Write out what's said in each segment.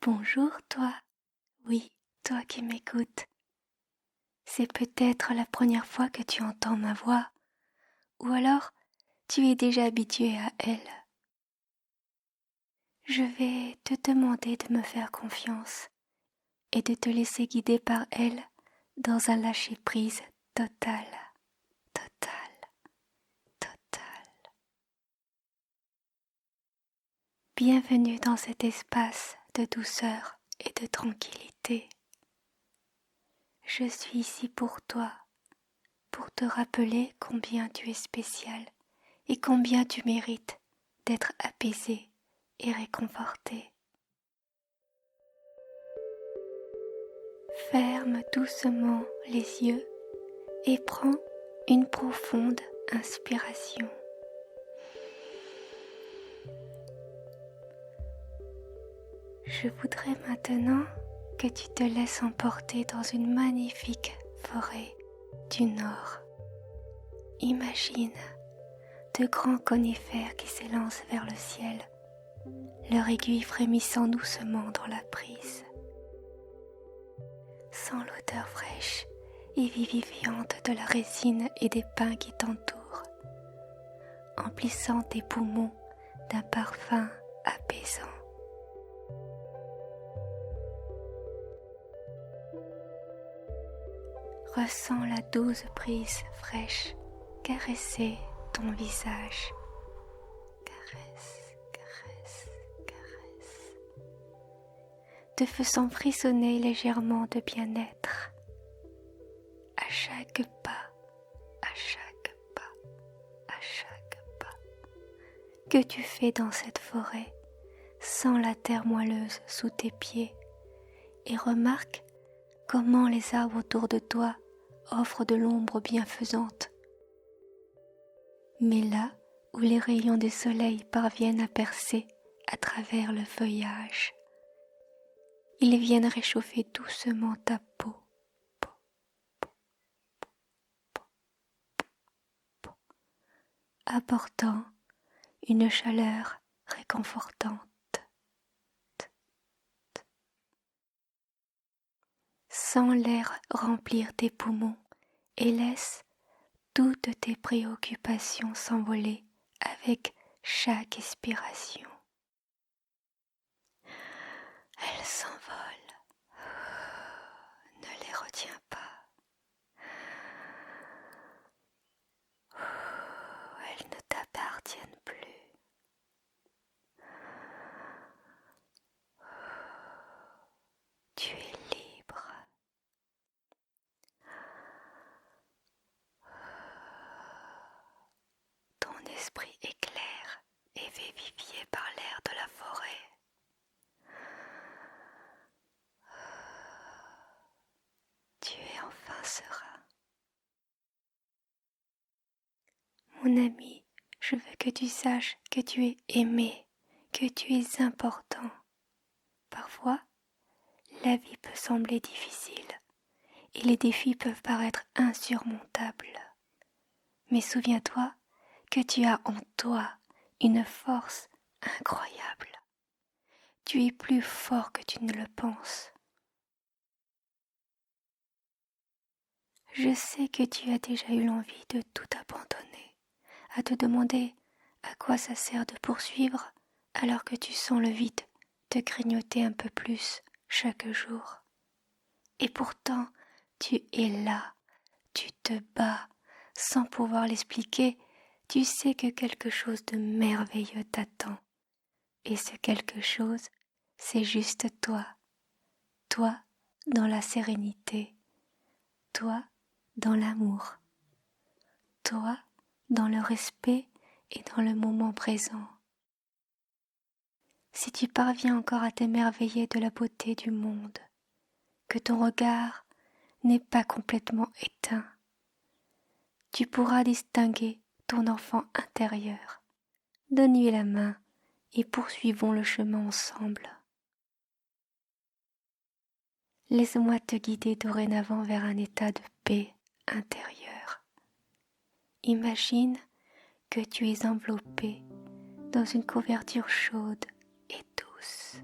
Bonjour toi, oui, toi qui m'écoutes. C'est peut-être la première fois que tu entends ma voix, ou alors tu es déjà habitué à elle. Je vais te demander de me faire confiance et de te laisser guider par elle dans un lâcher-prise total, total, total. Bienvenue dans cet espace de douceur et de tranquillité. Je suis ici pour toi, pour te rappeler combien tu es spécial et combien tu mérites d'être apaisé et réconforté. Ferme doucement les yeux et prends une profonde inspiration. Je voudrais maintenant que tu te laisses emporter dans une magnifique forêt du Nord. Imagine de grands conifères qui s'élancent vers le ciel, leur aiguille frémissant doucement dans la brise. Sens l'odeur fraîche et vivifiante de la résine et des pins qui t'entourent, emplissant tes poumons d'un parfum apaisant. Ressens la douce brise fraîche caresser ton visage. Caresse, caresse, caresse, te faisant frissonner légèrement de bien-être. À chaque pas, à chaque pas, à chaque pas que tu fais dans cette forêt, sens la terre moelleuse sous tes pieds et remarque comment les arbres autour de toi offrent de l'ombre bienfaisante. Mais là où les rayons du soleil parviennent à percer à travers le feuillage, ils viennent réchauffer doucement ta peau, apportant une chaleur réconfortante. Sens l'air remplir tes poumons et laisse toutes tes préoccupations s'envoler avec chaque expiration. Elles s'envolent, ne les retiens pas. Elles ne t'appartiennent plus. Tu es libre. Ton esprit est clair et vivifié par l'air de la forêt. Tu es enfin serein. Mon ami, je veux que tu saches que tu es aimé, que tu es important. Parfois, la vie peut sembler difficile et les défis peuvent paraître insurmontables. Mais souviens-toi que tu as en toi une force incroyable. Tu es plus fort que tu ne le penses. Je sais que tu as déjà eu l'envie de tout abandonner, à te demander à quoi ça sert de poursuivre alors que tu sens le vide te grignoter un peu plus chaque jour. Et pourtant, tu es là, tu te bats, sans pouvoir l'expliquer, tu sais que quelque chose de merveilleux t'attend. Et ce quelque chose, c'est juste toi. Toi dans la sérénité, toi dans l'amour, toi dans le respect et dans le moment présent. Si tu parviens encore à t'émerveiller de la beauté du monde, que ton regard n'est pas complètement éteint, tu pourras distinguer ton enfant intérieur. Donne-lui la main et poursuivons le chemin ensemble. Laisse-moi te guider dorénavant vers un état de paix intérieure. Imagine que tu es enveloppé dans une couverture chaude et douce,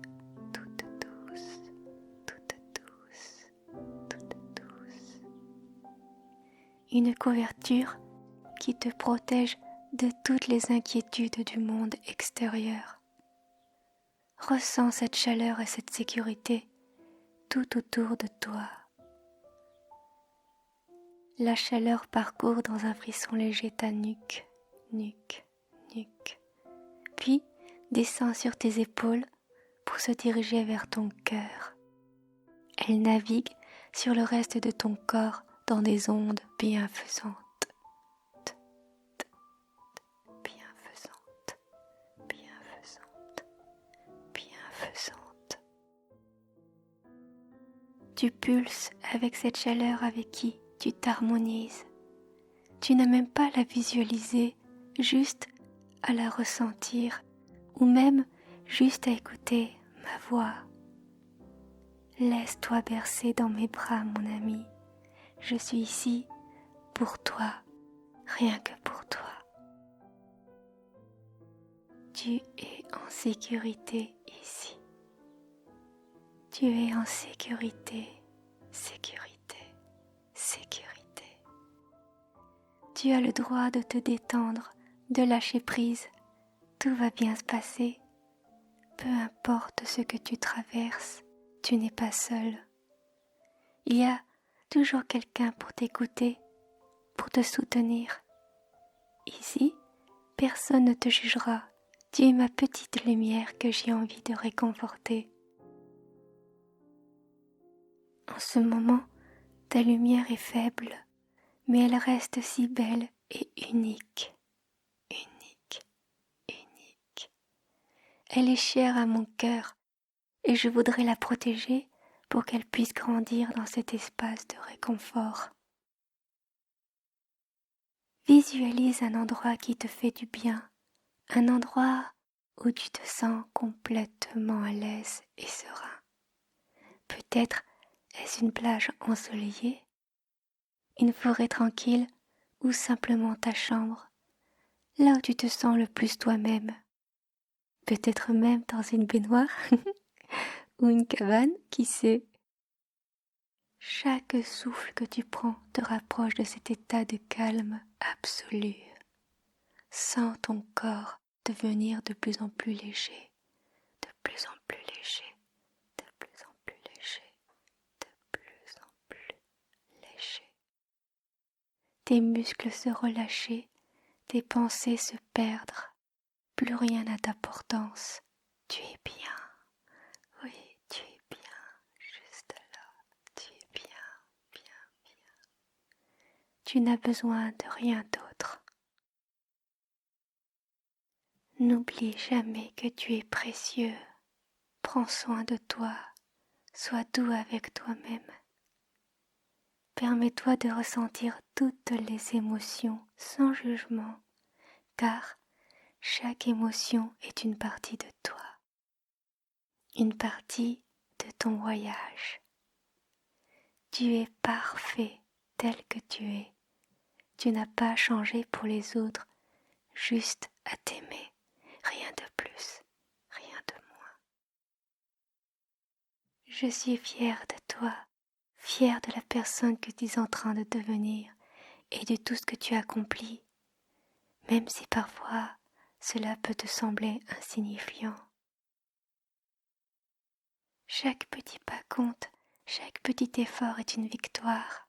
toute douce. une couverture qui te protège de toutes les inquiétudes du monde extérieur. Ressens cette chaleur et cette sécurité tout autour de toi. La chaleur parcourt dans un frisson léger ta nuque, puis descend sur tes épaules pour se diriger vers ton cœur. Elle navigue sur le reste de ton corps dans des ondes bienfaisantes. Tu pulses avec cette chaleur avec qui tu t'harmonises. Tu n'as même pas à la visualiser, juste à la ressentir, ou même juste à écouter ma voix. Laisse-toi bercer dans mes bras, mon ami. Je suis ici pour toi, rien que pour toi. Tu es en sécurité ici. Tu es en sécurité, sécurité, sécurité. Tu as le droit de te détendre, de lâcher prise. Tout va bien se passer. Peu importe ce que tu traverses, tu n'es pas seul. Il y a toujours quelqu'un pour t'écouter, pour te soutenir. Ici, personne ne te jugera. Tu es ma petite lumière que j'ai envie de réconforter. En ce moment, ta lumière est faible, mais elle reste si belle et unique. Elle est chère à mon cœur et je voudrais la protéger pour qu'elle puisse grandir dans cet espace de réconfort. Visualise un endroit qui te fait du bien, un endroit où tu te sens complètement à l'aise et serein. Peut-être est-ce une plage ensoleillée, une forêt tranquille ou simplement ta chambre, là où tu te sens le plus toi-même. Peut-être même dans une baignoire ou une cabane, qui sait. Chaque souffle que tu prends te rapproche de cet état de calme absolu. Sens ton corps devenir de plus en plus léger, de plus en plus léger, de plus en plus léger, de plus en plus léger. Tes muscles se relâcher, tes pensées se perdre. Plus rien n'a d'importance. Tu es bien. Oui, tu es bien. Juste là. Tu es bien, bien, bien. Tu n'as besoin de rien d'autre. N'oublie jamais que tu es précieux. Prends soin de toi. Sois doux avec toi-même. Permets-toi de ressentir toutes les émotions sans jugement, car chaque émotion est une partie de toi, une partie de ton voyage. Tu es parfait tel que tu es. Tu n'as pas à changer pour les autres, juste à t'aimer, rien de plus, rien de moins. Je suis fière de toi, fière de la personne que tu es en train de devenir et de tout ce que tu accomplis, même si parfois cela peut te sembler insignifiant. Chaque petit pas compte, chaque petit effort est une victoire.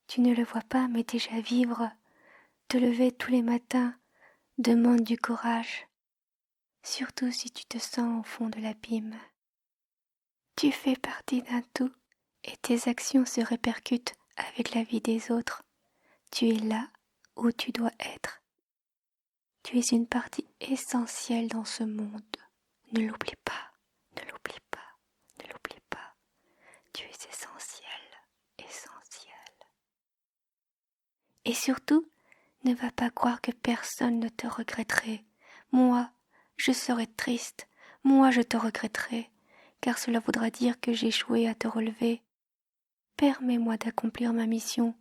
Tu ne le vois pas, mais déjà vivre, te lever tous les matins, demande du courage, surtout si tu te sens au fond de l'abîme. Tu fais partie d'un tout et tes actions se répercutent avec la vie des autres. Tu es là où tu dois être. Tu es une partie essentielle dans ce monde. Ne l'oublie pas, ne l'oublie pas, ne l'oublie pas. Tu es essentiel, essentiel. Et surtout, ne va pas croire que personne ne te regretterait. Moi, je serais triste. Moi, je te regretterais, car cela voudra dire que j'ai échoué à te relever. Permets-moi d'accomplir ma mission,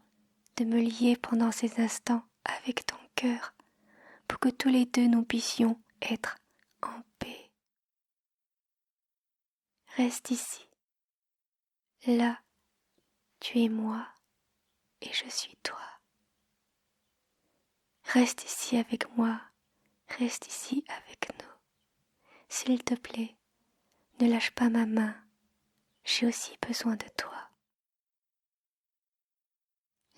de me lier pendant ces instants avec ton cœur, pour que tous les deux nous puissions être en paix. Reste ici. Là, tu es moi. et je suis toi. Reste ici avec moi, reste ici avec nous. S'il te plaît, ne lâche pas ma main, j'ai aussi besoin de toi.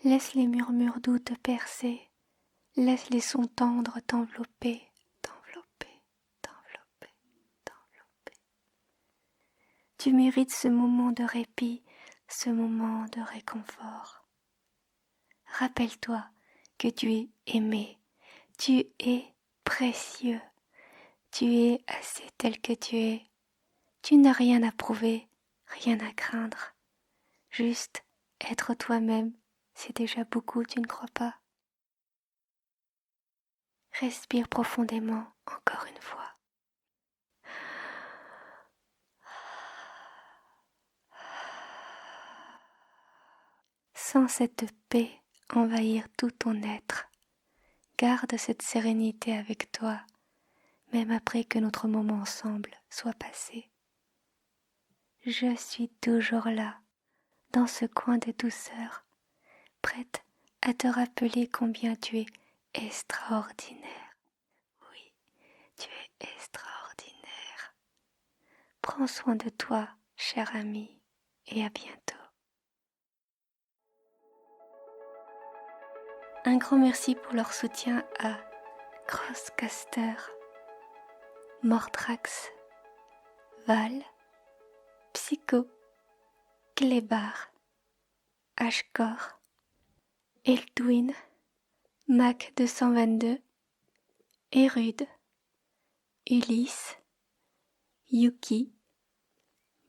Laisse les murmures doux te percer, laisse les sons tendres t'envelopper, t'envelopper, t'envelopper, t'envelopper. Tu mérites ce moment de répit, ce moment de réconfort. Rappelle-toi que tu es aimé, tu es précieux, tu es assez tel que tu es. Tu n'as rien à prouver, rien à craindre. Juste être toi-même, c'est déjà beaucoup, tu ne crois pas? Respire profondément encore une fois. Sens cette paix envahir tout ton être. Garde cette sérénité avec toi, même après que notre moment ensemble soit passé. Je suis toujours là, dans ce coin de douceur, prête à te rappeler combien tu es extraordinaire. Oui, tu es extraordinaire. Prends soin de toi, cher ami, et à bientôt. Un grand merci pour leur soutien à Crosscaster, Mordrax, Val, Psycho, Clébar, Ashcore, Eldwin, Mac 222, Erud, Ulysse, Yuki,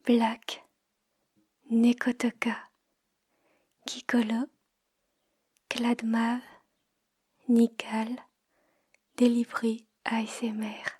Black, Nekotoka, Kikolo, Cladmav, Nikal, Délivry ASMR.